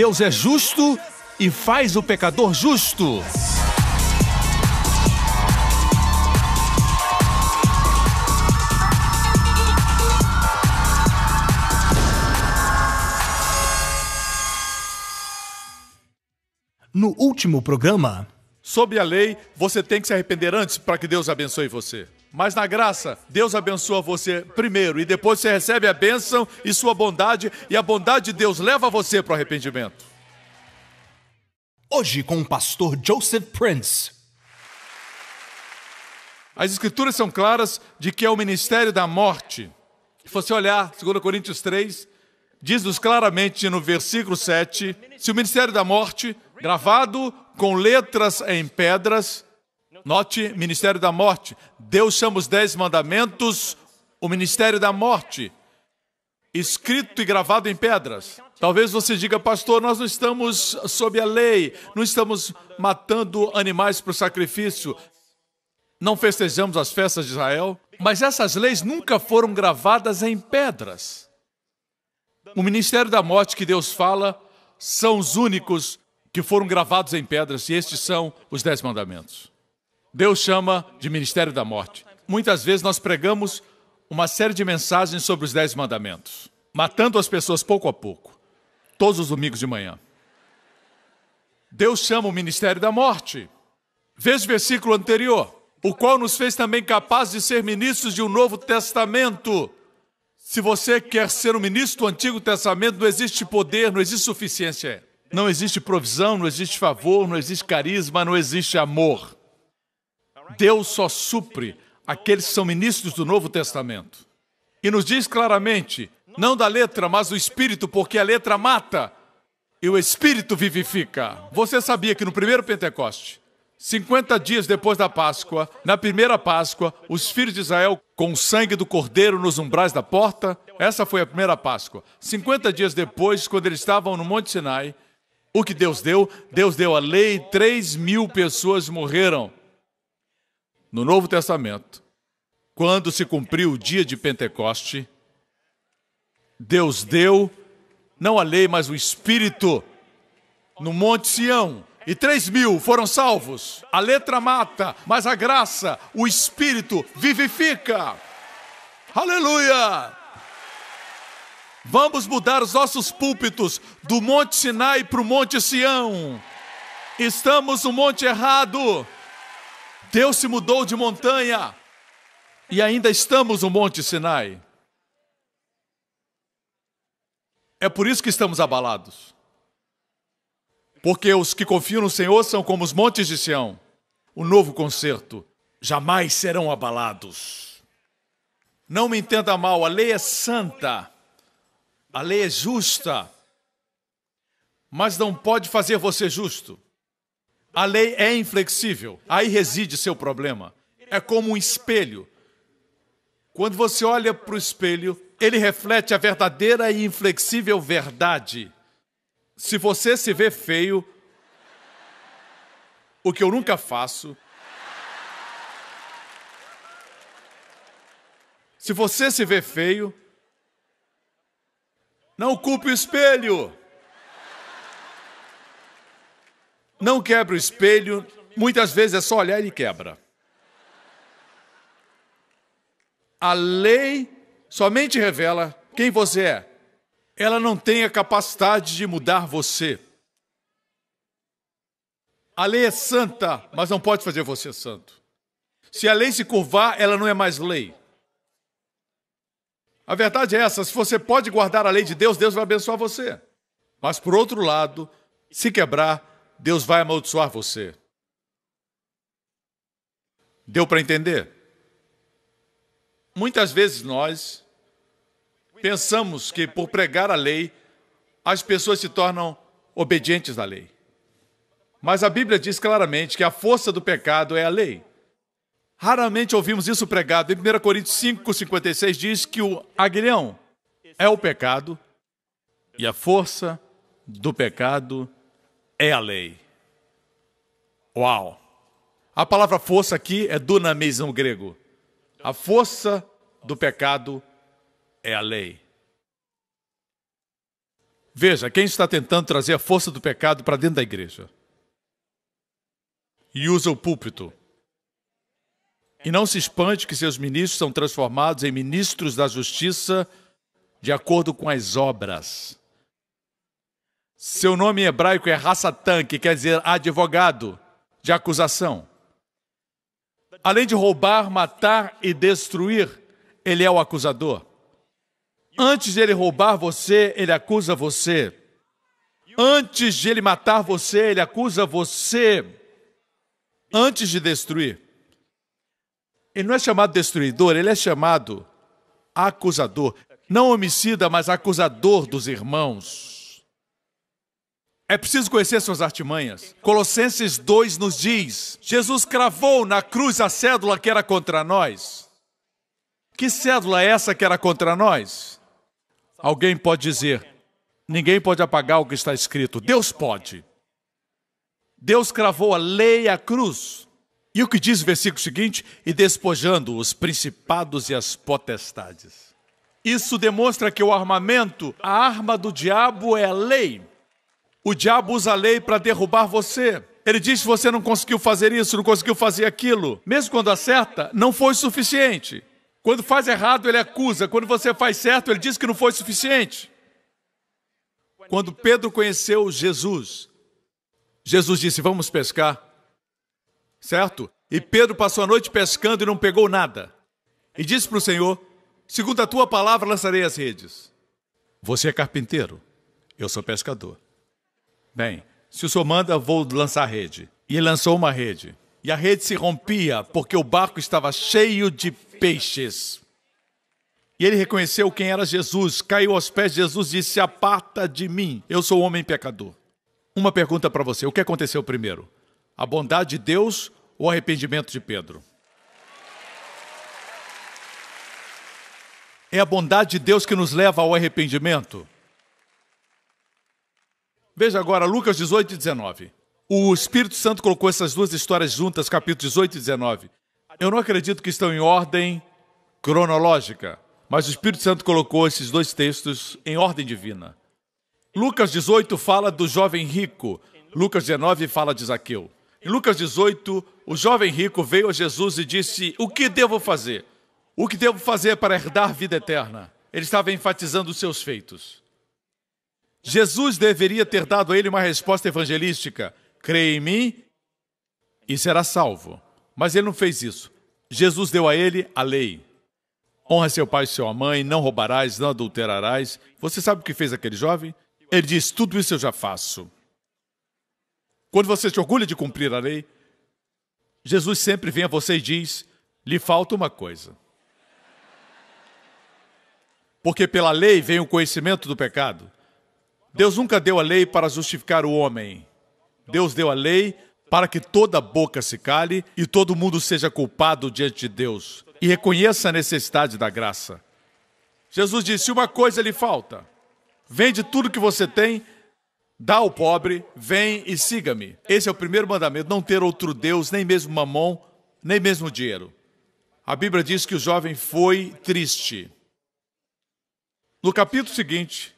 Deus é justo e faz o pecador justo. No último programa, sob a lei, você tem que se arrepender antes para que Deus abençoe você. Mas na graça, Deus abençoa você primeiro e depois você recebe a bênção e sua bondade, e a bondade de Deus leva você para o arrependimento. Hoje com o pastor Joseph Prince. As escrituras são claras de que é o ministério da morte. Se você olhar 2 Coríntios 3, diz-nos claramente no versículo 7, se o ministério da morte, gravado com letras em pedras, note, ministério da morte. Deus chama os 10 mandamentos o ministério da morte, escrito e gravado em pedras. Talvez você diga, pastor, nós não estamos sob a lei, não estamos matando animais para o sacrifício, não festejamos as festas de Israel, mas essas leis nunca foram gravadas em pedras. O ministério da morte que Deus fala são os únicos que foram gravados em pedras, e estes são os 10 mandamentos. Deus chama de ministério da morte. Muitas vezes nós pregamos uma série de mensagens sobre os 10 mandamentos, matando as pessoas pouco a pouco, todos os domingos de manhã. Deus chama o ministério da morte. Veja o versículo anterior, o qual nos fez também capazes de ser ministros de um novo testamento. Se você quer ser um ministro do Antigo Testamento, não existe poder, não existe suficiência. Não existe provisão, não existe favor, não existe carisma, não existe amor. Deus só supre aqueles que são ministros do Novo Testamento. E nos diz claramente, não da letra, mas do Espírito, porque a letra mata e o Espírito vivifica. Você sabia que no primeiro Pentecoste, 50 dias depois da Páscoa, na primeira Páscoa, os filhos de Israel, com o sangue do cordeiro nos umbrais da porta, essa foi a primeira Páscoa. 50 dias depois, quando eles estavam no Monte Sinai, o que Deus deu? Deus deu a lei, 3.000 pessoas morreram. No Novo Testamento, quando se cumpriu o dia de Pentecoste, Deus deu, não a lei, mas o Espírito, no Monte Sião, e 3.000 foram salvos. A letra mata, mas a graça, o Espírito vivifica. Aleluia! Vamos mudar os nossos púlpitos do Monte Sinai para o Monte Sião. Estamos no monte errado. Deus se mudou de montanha e ainda estamos no Monte Sinai. É por isso que estamos abalados. Porque os que confiam no Senhor são como os montes de Sião. O novo concerto. Jamais serão abalados. Não me entenda mal, a lei é santa. A lei é justa. Mas não pode fazer você justo. A lei é inflexível. Aí reside seu problema. É como um espelho. Quando você olha para o espelho, ele reflete a verdadeira e inflexível verdade. Se você se vê feio, o que eu nunca faço, se você se vê feio, não culpe o espelho. Não quebre o espelho, muitas vezes é só olhar e ele quebra. A lei somente revela quem você é. Ela não tem a capacidade de mudar você. A lei é santa, mas não pode fazer você santo. Se a lei se curvar, ela não é mais lei. A verdade é essa, se você pode guardar a lei de Deus, Deus vai abençoar você. Mas por outro lado, se quebrar, Deus vai amaldiçoar você. Deu para entender? Muitas vezes nós pensamos que por pregar a lei, as pessoas se tornam obedientes à lei. Mas a Bíblia diz claramente que a força do pecado é a lei. Raramente ouvimos isso pregado. Em 1 Coríntios 5:56 diz que o aguilhão é o pecado e a força do pecado é a lei. Uau! A palavra força aqui é dunamis no grego. A força do pecado é a lei. Veja, quem está tentando trazer a força do pecado para dentro da igreja e usa o púlpito. E não se espante que seus ministros são transformados em ministros da justiça de acordo com as obras. Seu nome em hebraico é Hassatan, que quer dizer advogado de acusação. Além de roubar, matar e destruir, ele é o acusador. Antes de ele roubar você, ele acusa você. Antes de ele matar você, ele acusa você. Antes de destruir. Ele não é chamado destruidor, ele é chamado acusador. Não homicida, mas acusador dos irmãos. É preciso conhecer suas artimanhas. Colossenses 2 nos diz: Jesus cravou na cruz a cédula que era contra nós. Que cédula é essa que era contra nós? Alguém pode dizer: ninguém pode apagar o que está escrito. Deus pode. Deus cravou a lei à cruz. E o que diz o versículo seguinte? E despojando os principados e as potestades. Isso demonstra que o armamento, a arma do diabo é a lei. O diabo usa a lei para derrubar você. Ele diz que você não conseguiu fazer isso, não conseguiu fazer aquilo. Mesmo quando acerta, não foi suficiente. Quando faz errado, ele acusa. Quando você faz certo, ele diz que não foi suficiente. Quando Pedro conheceu Jesus, Jesus disse: vamos pescar. Certo? E Pedro passou a noite pescando e não pegou nada. E disse para o Senhor: segundo a tua palavra, lançarei as redes. Você é carpinteiro, eu sou pescador. Bem, se o senhor manda, vou lançar a rede. E ele lançou uma rede. E a rede se rompia porque o barco estava cheio de peixes. E ele reconheceu quem era Jesus, caiu aos pés de Jesus e disse: aparta de mim, eu sou homem pecador. Uma pergunta para você: o que aconteceu primeiro? A bondade de Deus ou o arrependimento de Pedro? É a bondade de Deus que nos leva ao arrependimento. Veja agora Lucas 18 e 19. O Espírito Santo colocou essas duas histórias juntas, capítulos 18 e 19. Eu não acredito que estão em ordem cronológica, mas o Espírito Santo colocou esses dois textos em ordem divina. Lucas 18 fala do jovem rico. Lucas 19 fala de Zaqueu. Em Lucas 18, o jovem rico veio a Jesus e disse: o que devo fazer? O que devo fazer para herdar vida eterna? Ele estava enfatizando os seus feitos. Jesus deveria ter dado a ele uma resposta evangelística: creia em mim e será salvo. Mas ele não fez isso. Jesus deu a ele a lei. Honra seu pai e sua mãe, não roubarás, não adulterarás. Você sabe o que fez aquele jovem? Ele disse: tudo isso eu já faço. Quando você se orgulha de cumprir a lei, Jesus sempre vem a você e diz: lhe falta uma coisa. Porque pela lei vem o conhecimento do pecado. Deus nunca deu a lei para justificar o homem. Deus deu a lei para que toda boca se cale e todo mundo seja culpado diante de Deus e reconheça a necessidade da graça. Jesus disse: uma coisa lhe falta. Vende tudo que você tem, dá ao pobre, vem e siga-me. Esse é o primeiro mandamento: não ter outro Deus, nem mesmo mamon, nem mesmo dinheiro. A Bíblia diz que o jovem foi triste. No capítulo seguinte,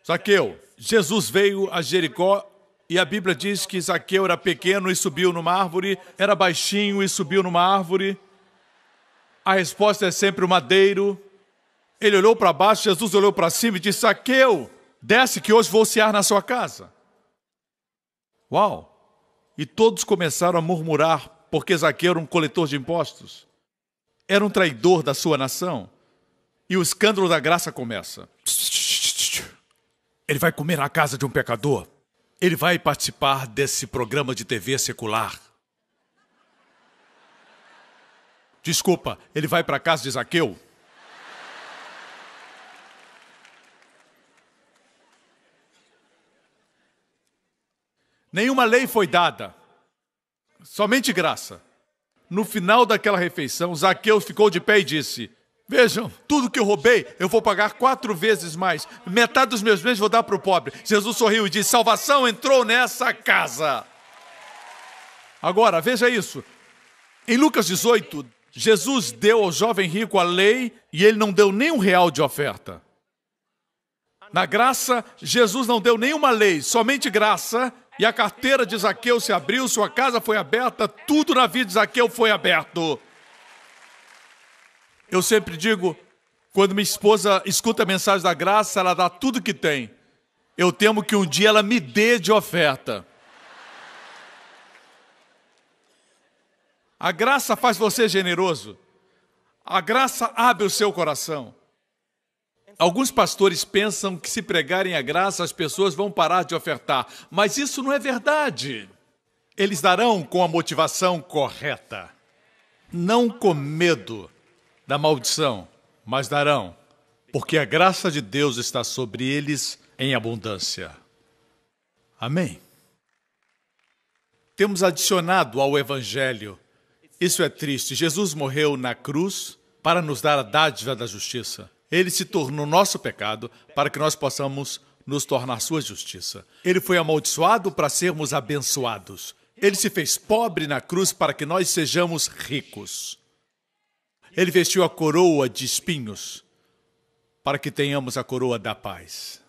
Zaqueu, Jesus veio a Jericó e a Bíblia diz que Zaqueu era pequeno e subiu numa árvore, era baixinho e subiu numa árvore. A resposta é sempre o madeiro. Ele olhou para baixo, Jesus olhou para cima e disse: Zaqueu, desce que hoje vou cear na sua casa. Uau! E todos começaram a murmurar porque Zaqueu era um coletor de impostos. Era um traidor da sua nação. E o escândalo da graça começa. Ele vai comer na casa de um pecador. Ele vai participar desse programa de TV secular. Desculpa, ele vai para a casa de Zaqueu. Nenhuma lei foi dada, somente graça. No final daquela refeição, Zaqueu ficou de pé e disse: vejam, tudo que eu roubei, eu vou pagar 4 vezes mais. Metade dos meus bens vou dar para o pobre. Jesus sorriu e disse: salvação entrou nessa casa. Agora, veja isso. Em Lucas 18, Jesus deu ao jovem rico a lei e ele não deu nem um real de oferta. Na graça, Jesus não deu nenhuma lei, somente graça, e a carteira de Zaqueu se abriu, sua casa foi aberta, tudo na vida de Zaqueu foi aberto. Eu sempre digo, quando minha esposa escuta a mensagem da graça, ela dá tudo que tem. Eu temo que um dia ela me dê de oferta. A graça faz você generoso. A graça abre o seu coração. Alguns pastores pensam que se pregarem a graça, as pessoas vão parar de ofertar. Mas isso não é verdade. Eles darão com a motivação correta. Não com medo da maldição, mas darão, porque a graça de Deus está sobre eles em abundância. Amém? Temos adicionado ao Evangelho. Isso é triste. Jesus morreu na cruz para nos dar a dádiva da justiça. Ele se tornou nosso pecado para que nós possamos nos tornar sua justiça. Ele foi amaldiçoado para sermos abençoados. Ele se fez pobre na cruz para que nós sejamos ricos. Ele vestiu a coroa de espinhos para que tenhamos a coroa da paz.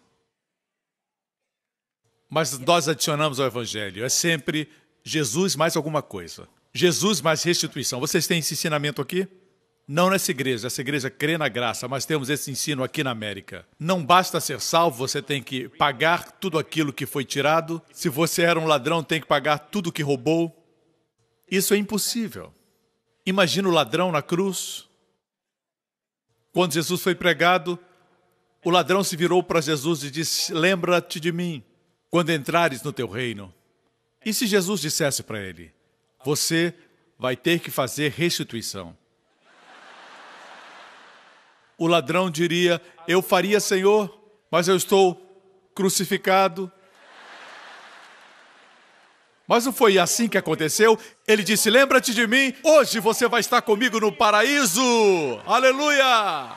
Mas nós adicionamos ao Evangelho. É sempre Jesus mais alguma coisa. Jesus mais restituição. Vocês têm esse ensinamento aqui? Não nessa igreja. Essa igreja crê na graça, mas temos esse ensino aqui na América. Não basta ser salvo, você tem que pagar tudo aquilo que foi tirado. Se você era um ladrão, tem que pagar tudo que roubou. Isso é impossível. Imagina o ladrão na cruz. Quando Jesus foi pregado, o ladrão se virou para Jesus e disse: lembra-te de mim quando entrares no teu reino. E se Jesus dissesse para ele: você vai ter que fazer restituição? O ladrão diria: eu faria, Senhor, mas eu estou crucificado. Mas não foi assim que aconteceu. Ele disse: lembra-te de mim, hoje você vai estar comigo no paraíso. Aleluia!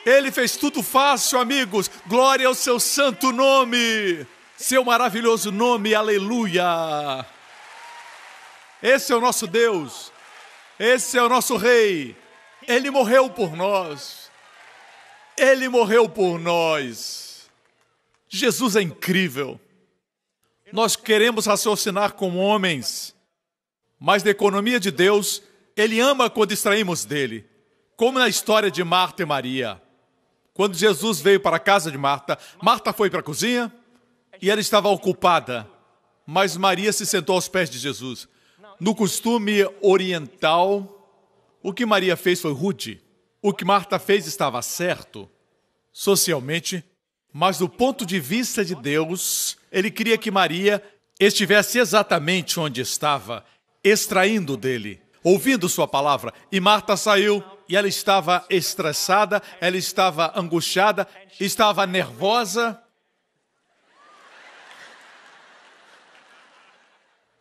Ele fez tudo fácil, amigos. Glória ao seu santo nome. Seu maravilhoso nome, aleluia. Esse é o nosso Deus. Esse é o nosso Rei. Ele morreu por nós. Ele morreu por nós. Jesus é incrível. Nós queremos raciocinar como homens, mas na economia de Deus, Ele ama quando extraímos dele. Como na história de Marta e Maria. Quando Jesus veio para a casa de Marta, Marta foi para a cozinha e ela estava ocupada, mas Maria se sentou aos pés de Jesus. No costume oriental, o que Maria fez foi rude. O que Marta fez estava certo, socialmente, mas do ponto de vista de Deus, Ele queria que Maria estivesse exatamente onde estava, extraindo dele, ouvindo sua palavra. E Marta saiu e ela estava estressada, ela estava angustiada, estava nervosa.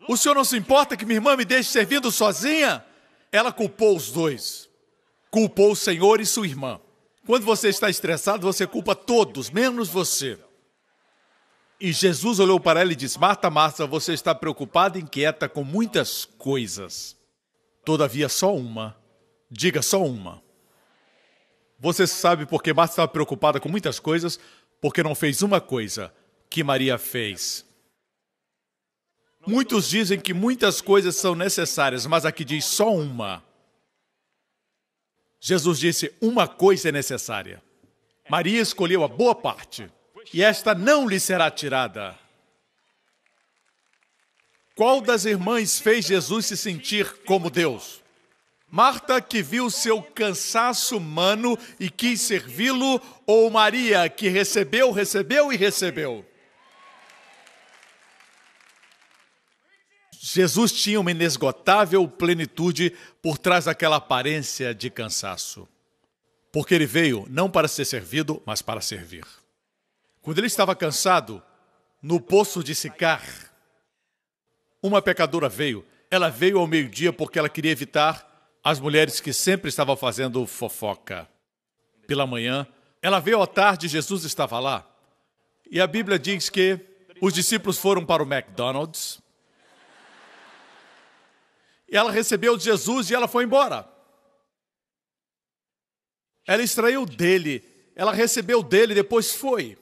O senhor não se importa que minha irmã me deixe servindo sozinha? Ela culpou os dois. Culpou o Senhor e sua irmã. Quando você está estressado, você culpa todos, menos você. E Jesus olhou para ela e disse: Marta, Marta, você está preocupada e inquieta com muitas coisas. Todavia, só uma. Diga só uma. Você sabe por que Marta estava preocupada com muitas coisas? Porque não fez uma coisa que Maria fez. Muitos dizem que muitas coisas são necessárias, mas aqui diz só uma. Jesus disse: uma coisa é necessária. Maria escolheu a boa parte, e esta não lhe será tirada. Qual das irmãs fez Jesus se sentir como Deus? Marta, que viu seu cansaço humano e quis servi-lo, ou Maria, que recebeu e recebeu? Jesus tinha uma inesgotável plenitude por trás daquela aparência de cansaço. Porque ele veio não para ser servido, mas para servir. Quando ele estava cansado, no poço de Sicar, uma pecadora veio. Ela veio ao meio-dia porque ela queria evitar as mulheres que sempre estavam fazendo fofoca. Pela manhã, ela veio à tarde e Jesus estava lá. E a Bíblia diz que os discípulos foram para o McDonald's. E ela recebeu Jesus e ela foi embora. Ela extraiu dele, ela recebeu dele e depois foi.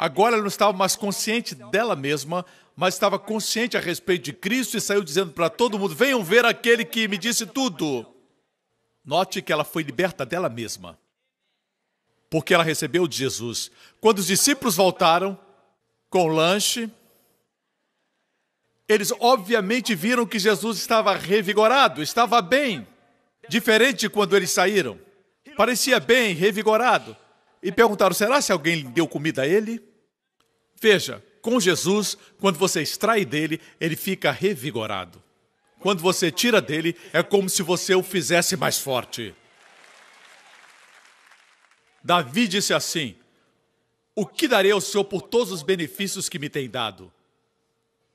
Agora ela não estava mais consciente dela mesma, mas estava consciente a respeito de Cristo e saiu dizendo para todo mundo: venham ver aquele que me disse tudo. Note que ela foi liberta dela mesma, porque ela recebeu de Jesus. Quando os discípulos voltaram com o lanche, eles obviamente viram que Jesus estava revigorado, estava bem, diferente de quando eles saíram. Parecia bem, revigorado. E perguntaram: será se alguém deu comida a ele? Veja, com Jesus, quando você extrai dele, ele fica revigorado. Quando você tira dele, é como se você o fizesse mais forte. Davi disse assim: o que darei ao Senhor por todos os benefícios que me tem dado?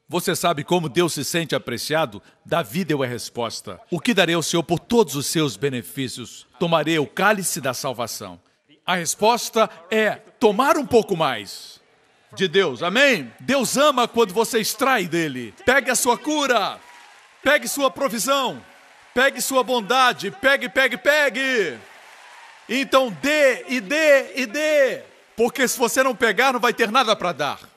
Você sabe como Deus se sente apreciado? Davi deu a resposta: o que darei ao Senhor por todos os seus benefícios? Tomarei o cálice da salvação. A resposta é tomar um pouco mais de Deus, amém? Deus ama quando você extrai dele. Pegue a sua cura, pegue sua provisão, pegue sua bondade, pegue. Então dê e dê e dê, porque se você não pegar, não vai ter nada para dar.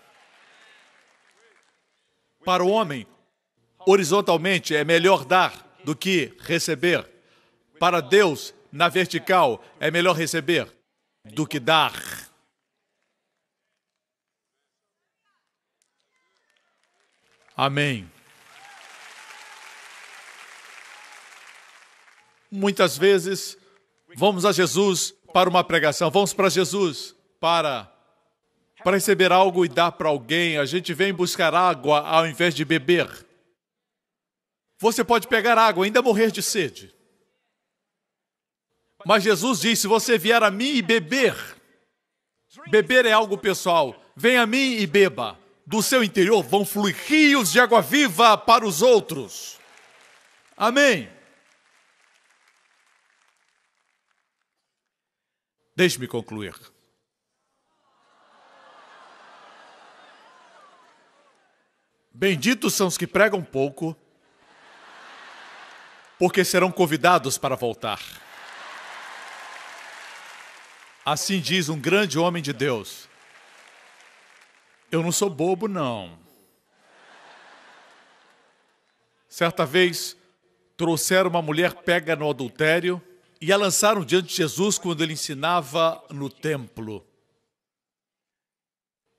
Para o homem, horizontalmente, é melhor dar do que receber. Para Deus, na vertical, é melhor receber do que dar. Amém. Muitas vezes, vamos a Jesus para uma pregação, vamos para Jesus para receber algo e dar para alguém. A gente vem buscar água ao invés de beber. Você pode pegar água e ainda morrer de sede. Mas Jesus diz: se você vier a mim e beber é algo pessoal. Venha a mim e beba. Do seu interior vão fluir rios de água viva para os outros. Amém. Deixe-me concluir. Benditos são os que pregam pouco, porque serão convidados para voltar. Assim diz um grande homem de Deus. Eu não sou bobo, não. Certa vez, trouxeram uma mulher pega no adultério e a lançaram diante de Jesus quando ele ensinava no templo.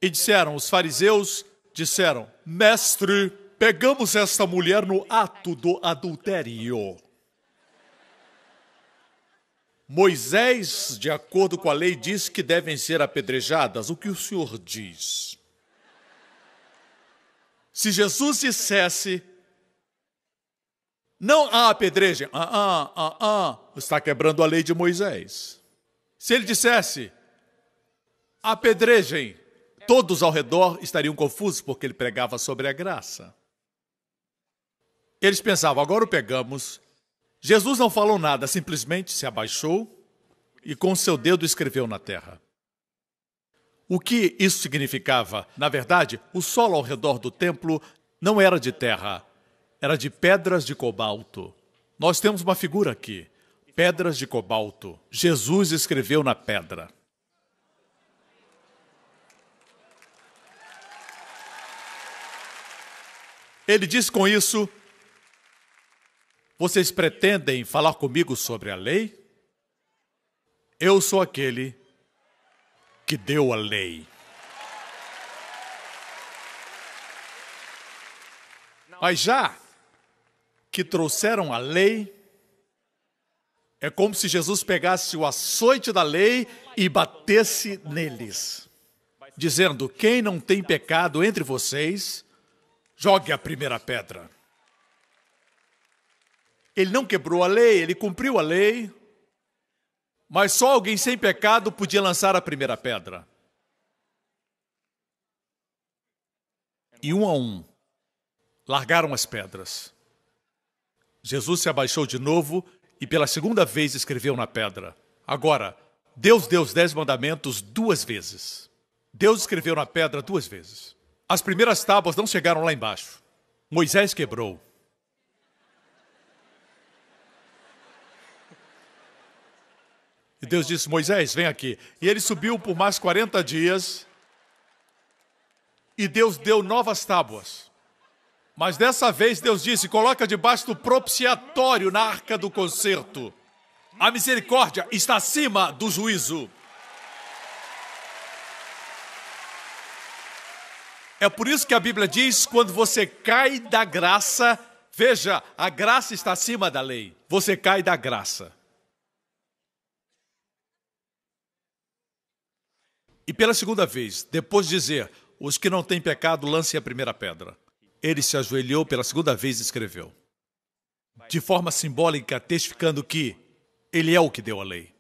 E os fariseus disseram: mestre, pegamos esta mulher no ato do adultério. Moisés, de acordo com a lei, diz que devem ser apedrejadas. O que o senhor diz? Se Jesus dissesse: não há apedrejem, está quebrando a lei de Moisés. Se ele dissesse: apedrejem, todos ao redor estariam confusos, porque ele pregava sobre a graça. Eles pensavam: agora o pegamos. Jesus não falou nada, simplesmente se abaixou e com seu dedo escreveu na terra. O que isso significava? Na verdade, o solo ao redor do templo não era de terra, era de pedras de cobalto. Nós temos uma figura aqui, pedras de cobalto. Jesus escreveu na pedra. Ele diz com isso: vocês pretendem falar comigo sobre a lei? Eu sou aquele que deu a lei. Mas já que trouxeram a lei, é como se Jesus pegasse o açoite da lei e batesse neles, dizendo: quem não tem pecado entre vocês, jogue a primeira pedra. Ele não quebrou a lei, ele cumpriu a lei, mas só alguém sem pecado podia lançar a primeira pedra. E um a um, largaram as pedras. Jesus se abaixou de novo e pela segunda vez escreveu na pedra. Agora, Deus deu os 10 mandamentos 2 vezes. Deus escreveu na pedra 2 vezes. As primeiras tábuas não chegaram lá embaixo. Moisés quebrou. E Deus disse: Moisés, vem aqui. E ele subiu por mais 40 dias E Deus deu novas tábuas. Mas dessa vez Deus disse, coloca debaixo do propiciatório na arca do concerto. A misericórdia está acima do juízo. É por isso que a Bíblia diz, quando você cai da graça, veja, a graça está acima da lei. Você cai da graça. E pela segunda vez, depois de dizer, os que não têm pecado, lancem a primeira pedra. Ele se ajoelhou pela segunda vez e escreveu. De forma simbólica, testificando que ele é o que deu a lei.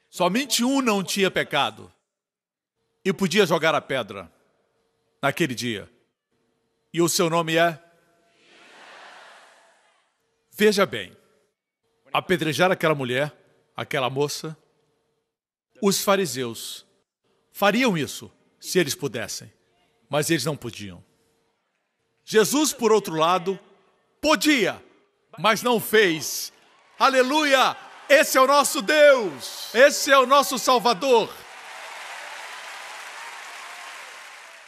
Somente um não tinha pecado e podia jogar a pedra naquele dia. E o seu nome é? Veja bem, apedrejar aquela mulher, aquela moça, os fariseus fariam isso se eles pudessem, mas eles não podiam. Jesus, por outro lado, podia, mas não fez. Aleluia! Esse é o nosso Deus! Esse é o nosso Salvador!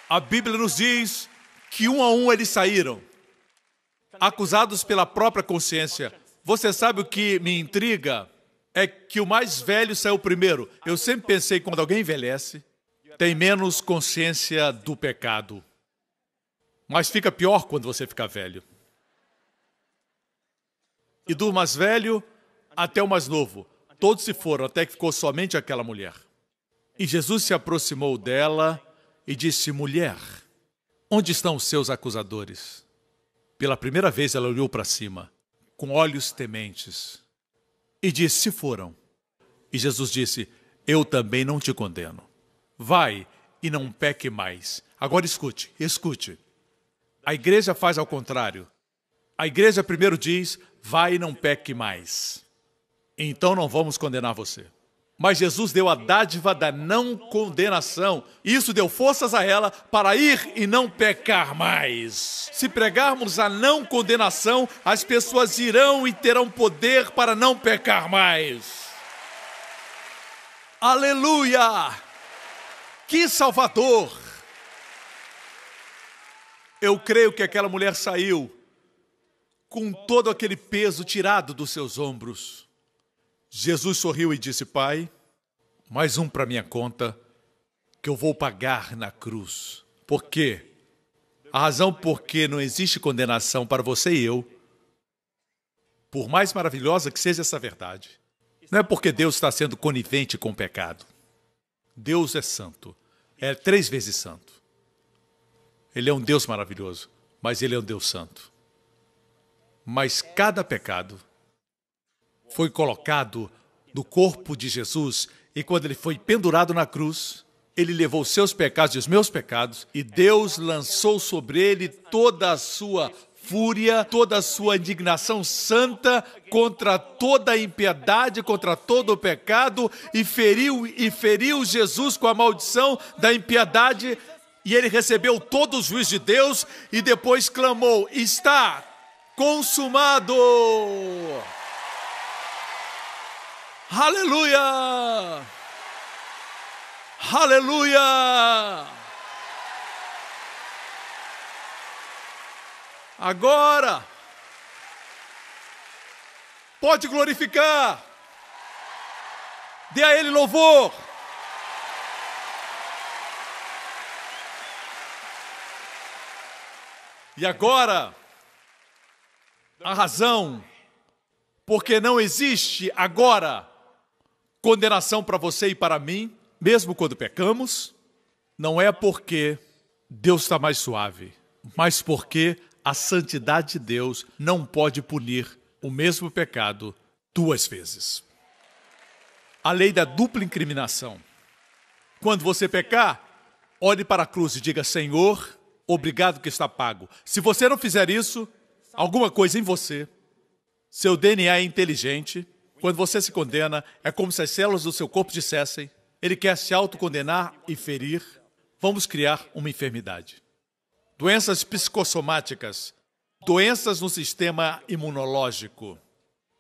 A Bíblia nos diz que um a um eles saíram, acusados pela própria consciência. Você sabe o que me intriga? É que o mais velho saiu primeiro. Eu sempre pensei que quando alguém envelhece, tem menos consciência do pecado. Mas fica pior quando você fica velho. E do mais velho até o mais novo, todos se foram, até que ficou somente aquela mulher. E Jesus se aproximou dela e disse, mulher, onde estão os seus acusadores? Pela primeira vez ela olhou para cima, com olhos tementes, e disse, se foram. E Jesus disse, eu também não te condeno. Vai e não peque mais. Agora escute. A igreja faz ao contrário. A igreja primeiro diz, vai e não peque mais. Então não vamos condenar você. Mas Jesus deu a dádiva da não condenação. E isso deu forças a ela para ir e não pecar mais. Se pregarmos a não condenação, as pessoas irão e terão poder para não pecar mais. Aleluia! Que Salvador! Eu creio que aquela mulher saiu com todo aquele peso tirado dos seus ombros. Jesus sorriu e disse, Pai, mais um para minha conta que eu vou pagar na cruz. Por quê? A razão por que não existe condenação para você e eu, por mais maravilhosa que seja essa verdade, não é porque Deus está sendo conivente com o pecado. Deus é santo, é 3 vezes santo. Ele é um Deus maravilhoso, mas Ele é um Deus santo. Mas cada pecado foi colocado no corpo de Jesus e quando Ele foi pendurado na cruz, Ele levou os seus pecados e os meus pecados e Deus lançou sobre Ele toda a sua fúria, toda a sua indignação santa contra toda a impiedade, contra todo o pecado e feriu Jesus com a maldição da impiedade. E ele recebeu todo o juízo de Deus e depois clamou, está consumado! Aleluia! Aleluia! Agora, pode glorificar, dê a Ele louvor. E agora, a razão porque não existe agora condenação para você e para mim, mesmo quando pecamos, não é porque Deus está mais suave, mas porque a santidade de Deus não pode punir o mesmo pecado 2 vezes. A lei da dupla incriminação. Quando você pecar, olhe para a cruz e diga, Senhor, obrigado que está pago. Se você não fizer isso, alguma coisa em você, seu DNA é inteligente, quando você se condena, é como se as células do seu corpo dissessem, ele quer se autocondenar e ferir, vamos criar uma enfermidade. Doenças psicossomáticas, doenças no sistema imunológico.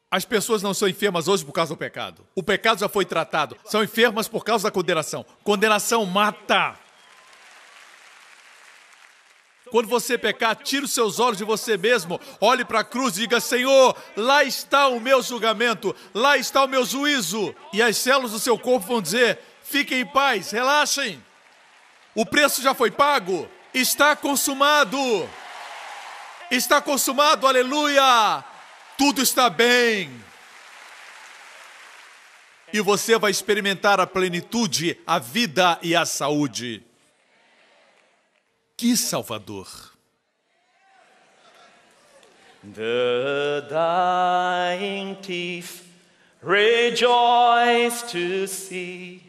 As pessoas não são enfermas hoje por causa do pecado. O pecado já foi tratado. São enfermas por causa da condenação. Condenação mata. Quando você pecar, tire os seus olhos de você mesmo, olhe para a cruz e diga: Senhor, lá está o meu julgamento, lá está o meu juízo. E as células do seu corpo vão dizer: fiquem em paz, relaxem. O preço já foi pago, está consumado. Está consumado, aleluia. Tudo está bem. E você vai experimentar a plenitude, a vida e a saúde. Que Salvador! The dying thief rejoiced to see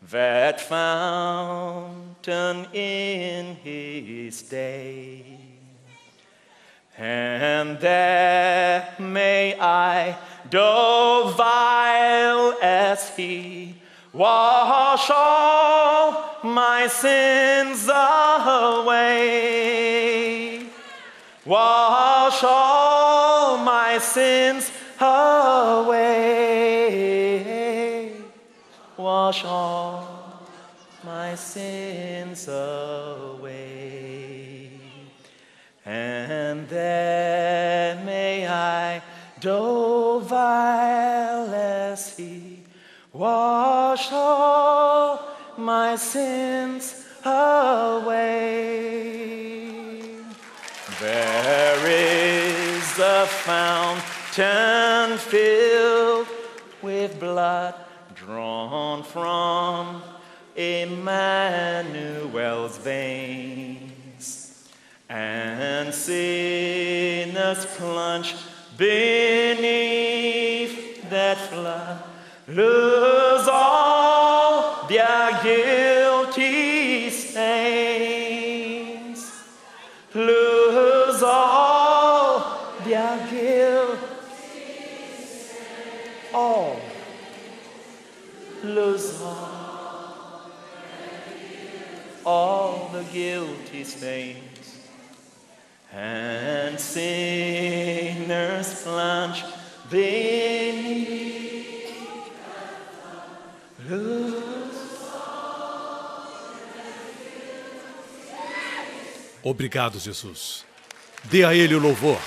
that fountain in his day. And there may I, though vile as he, wash all my sins away. Wash all my sins away. Wash all my sins away. And then may I, though vile as he, wash all my sins away. There is a fountain filled with blood drawn from Emmanuel's veins, and sinners plunge beneath that flood, lose all their guilty stains, lose all their guilty stains, all, lose all the guilty stains, and sinners plunge beneath. Obrigado, Jesus. Dê a Ele o louvor.